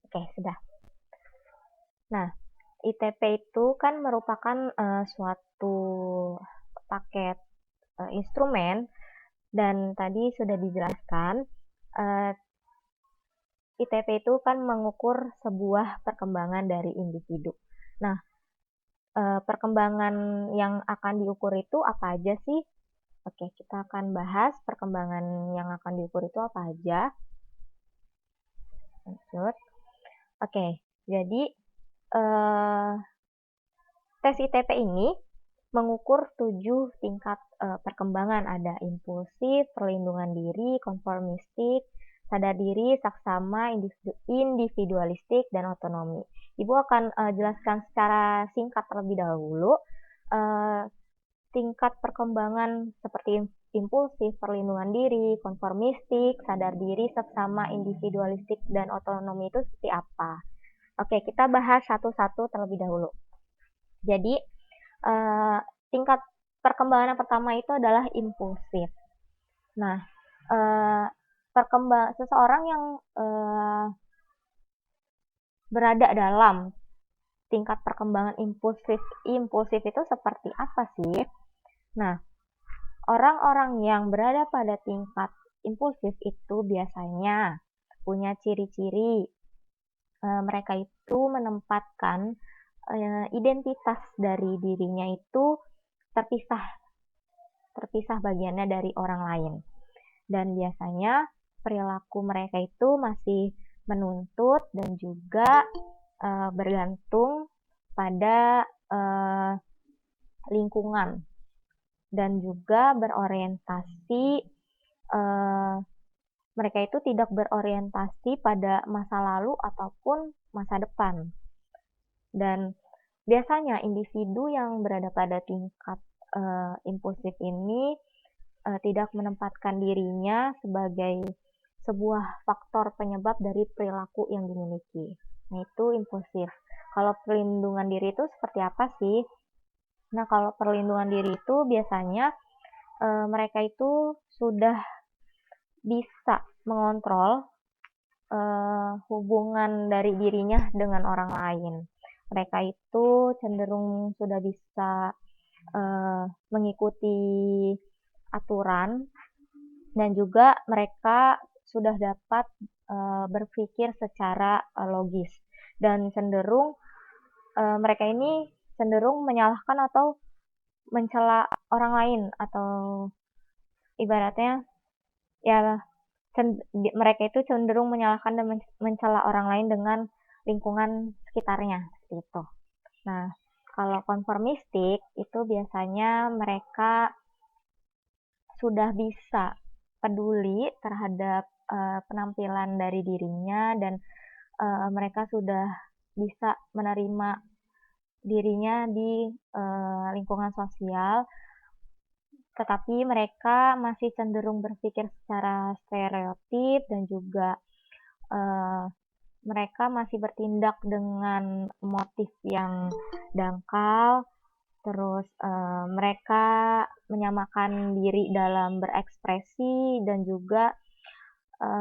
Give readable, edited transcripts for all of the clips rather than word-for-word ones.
Oke, sudah. Nah, ITP itu kan merupakan suatu paket instrumen, dan tadi sudah dijelaskan, eh, ITP itu kan mengukur sebuah perkembangan dari individu. Nah, perkembangan yang akan diukur itu apa aja sih? Oke, kita akan bahas perkembangan yang akan diukur itu apa aja. Lanjut. Oke, jadi eh, tes ITP ini mengukur 7 tingkat perkembangan. Ada impulsif, perlindungan diri, konformistik, sadar diri, saksama, individualistik, dan otonomi. Ibu akan jelaskan secara singkat terlebih dahulu uh, tingkat perkembangan seperti impulsif, perlindungan diri, konformistik, sadar diri, saksama, individualistik, dan otonomi itu seperti apa. Oke, kita bahas satu-satu terlebih dahulu. Jadi, uh, tingkat perkembangan yang pertama itu adalah impulsif. Nah, seseorang yang berada dalam tingkat perkembangan impulsif itu seperti apa sih? Nah, orang-orang yang berada pada tingkat impulsif itu biasanya punya ciri-ciri mereka itu menempatkan identitas dari dirinya itu terpisah terpisah bagiannya dari orang lain. Dan biasanya perilaku mereka itu masih menuntut dan juga bergantung pada lingkungan, dan juga berorientasi mereka itu tidak berorientasi pada masa lalu ataupun masa depan. Dan biasanya individu yang berada pada tingkat impulsif ini tidak menempatkan dirinya sebagai sebuah faktor penyebab dari perilaku yang dimiliki. Nah, itu impulsif. Kalau perlindungan diri itu seperti apa sih? Nah, kalau perlindungan diri itu biasanya mereka itu sudah bisa mengontrol hubungan dari dirinya dengan orang lain. Mereka itu cenderung sudah bisa mengikuti aturan, dan juga mereka sudah dapat berpikir secara logis, dan cenderung mereka ini cenderung menyalahkan atau mencela orang lain, atau ibaratnya ya mereka itu cenderung menyalahkan dan mencela orang lain dengan lingkungan sekitarnya seperti itu. Nah, kalau konformistik itu biasanya mereka sudah bisa peduli terhadap penampilan dari dirinya, dan mereka sudah bisa menerima dirinya di lingkungan sosial, tetapi mereka masih cenderung berpikir secara stereotip, dan juga mereka masih bertindak dengan motif yang dangkal. Terus mereka menyamakan diri dalam berekspresi, dan juga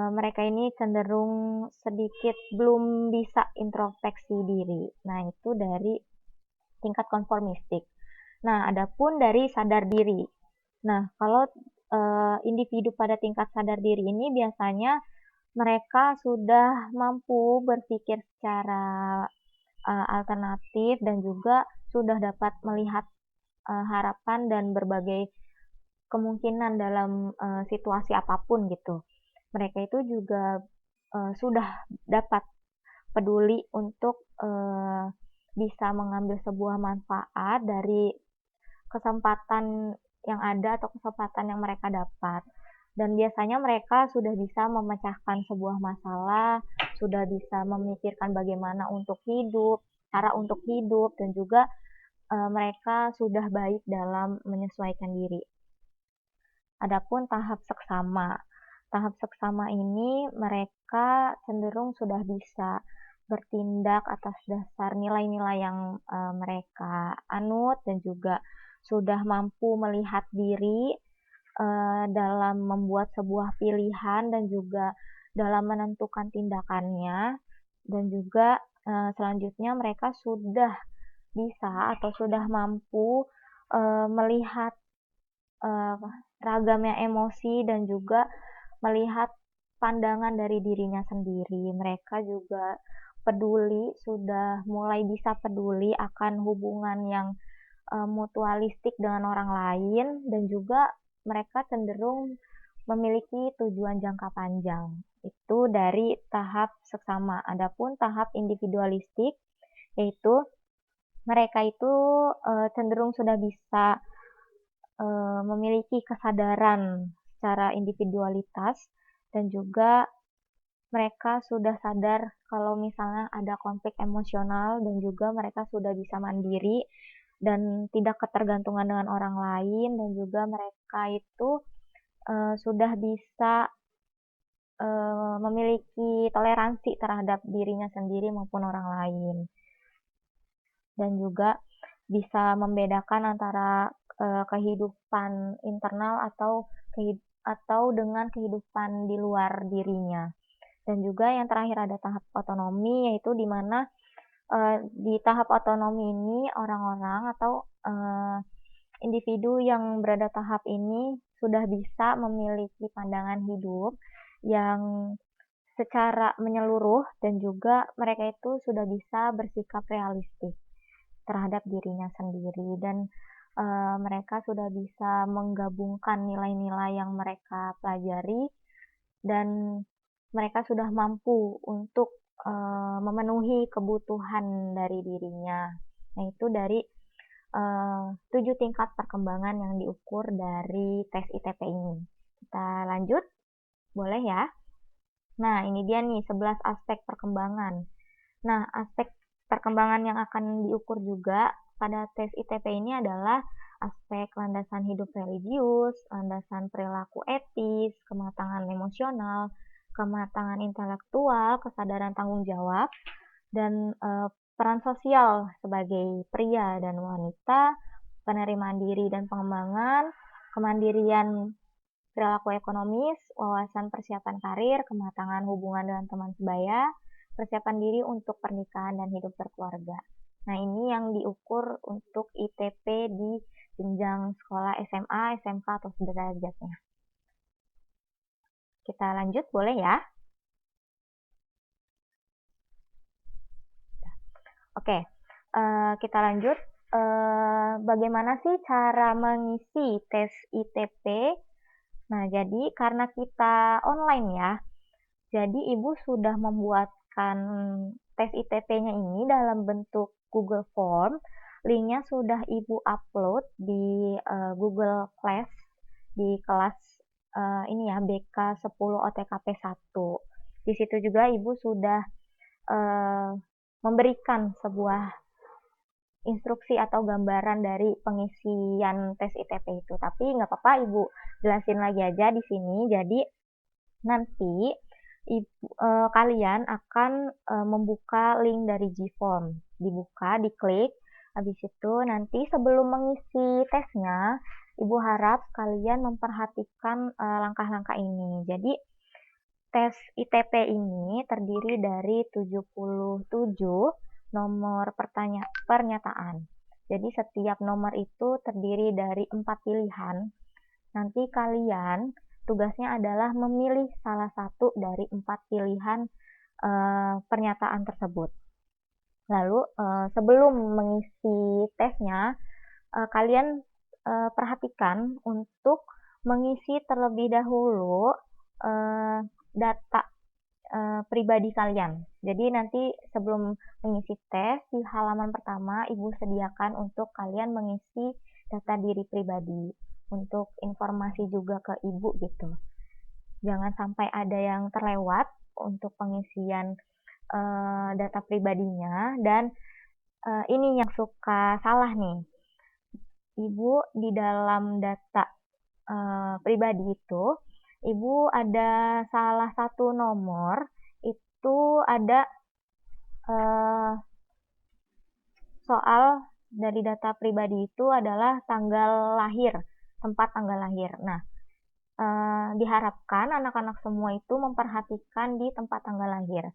mereka ini cenderung sedikit belum bisa introspeksi diri. Nah, itu dari tingkat konformistik. Nah, adapun dari sadar diri. Nah, kalau individu pada tingkat sadar diri ini biasanya mereka sudah mampu berpikir secara alternatif, dan juga sudah dapat melihat harapan dan berbagai kemungkinan dalam situasi apapun gitu. Mereka itu juga sudah dapat peduli untuk bisa mengambil sebuah manfaat dari kesempatan yang ada atau kesempatan yang mereka dapat. Dan biasanya mereka sudah bisa memecahkan sebuah masalah, sudah bisa memikirkan bagaimana untuk hidup, cara untuk hidup, dan juga mereka sudah baik dalam menyesuaikan diri. Adapun tahap seksama. Tahap seksama ini mereka cenderung sudah bisa bertindak atas dasar nilai-nilai yang mereka anut, dan juga sudah mampu melihat diri dalam membuat sebuah pilihan, dan juga dalam menentukan tindakannya. Dan juga selanjutnya mereka sudah bisa atau sudah mampu melihat eh, ragamnya emosi dan juga melihat pandangan dari dirinya sendiri. Mereka juga peduli, sudah mulai bisa peduli akan hubungan yang mutualistik dengan orang lain, dan juga mereka cenderung memiliki tujuan jangka panjang. Itu dari tahap seksama. Adapun tahap individualistik, yaitu mereka itu cenderung sudah bisa memiliki kesadaran secara individualitas, dan juga mereka sudah sadar kalau misalnya ada konflik emosional, dan juga mereka sudah bisa mandiri dan tidak ketergantungan dengan orang lain, dan juga mereka itu sudah bisa memiliki toleransi terhadap dirinya sendiri maupun orang lain, dan juga bisa membedakan antara kehidupan internal atau dengan kehidupan di luar dirinya. Dan juga yang terakhir ada tahap otonomi, yaitu di mana di tahap otonomi ini orang-orang atau individu yang berada tahap ini sudah bisa memiliki pandangan hidup yang secara menyeluruh, dan juga mereka itu sudah bisa bersikap realistis terhadap dirinya sendiri, dan mereka sudah bisa menggabungkan nilai-nilai yang mereka pelajari, dan mereka sudah mampu untuk memenuhi kebutuhan dari dirinya. Nah, itu dari 7 tingkat perkembangan yang diukur dari tes ITP ini. Kita lanjut, boleh ya? Nah, ini dia nih 11 aspek perkembangan. Nah, aspek perkembangan yang akan diukur juga pada tes ITP ini adalah aspek landasan hidup religius, landasan perilaku etis, kematangan emosional, kematangan intelektual, kesadaran tanggung jawab, dan peran sosial sebagai pria dan wanita, penerimaan diri dan pengembangan, kemandirian perilaku ekonomis, wawasan persiapan karir, kematangan hubungan dengan teman sebaya, persiapan diri untuk pernikahan dan hidup berkeluarga. Nah, ini yang diukur untuk ITP di jenjang sekolah SMA, SMK, atau sederajatnya. Kita lanjut, boleh ya? Oke, kita lanjut. Bagaimana sih cara mengisi tes ITP? Nah, jadi karena kita online ya, jadi Ibu sudah membuatkan tes ITP-nya ini dalam bentuk Google Form. Linknya sudah Ibu upload di Google Class di kelas ini ya, BK 10 OTKP 1. Di situ juga Ibu sudah memberikan sebuah instruksi atau gambaran dari pengisian tes ITP itu. Tapi nggak apa-apa, Ibu jelasin lagi aja di sini. Jadi nanti kalian akan membuka link dari Gform. Dibuka, diklik. Habis itu nanti sebelum mengisi tesnya, Ibu harap kalian memperhatikan langkah-langkah ini. Jadi tes ITP ini terdiri dari 77 nomor pernyataan. Jadi setiap nomor itu terdiri dari 4 pilihan. Nanti kalian tugasnya adalah memilih salah satu dari 4 pilihan pernyataan tersebut. Lalu sebelum mengisi tesnya, kalian perhatikan untuk mengisi terlebih dahulu data pribadi kalian. Jadi nanti sebelum mengisi tes, di halaman pertama Ibu sediakan untuk kalian mengisi data diri pribadi untuk informasi juga ke Ibu gitu. Jangan sampai ada yang terlewat untuk pengisian data pribadinya. Dan ini yang suka salah nih. Ibu di dalam data pribadi itu, Ibu ada salah satu nomor, itu ada soal dari data pribadi itu adalah tanggal lahir, tempat tanggal lahir. Nah, diharapkan anak-anak semua itu memperhatikan di tempat tanggal lahir.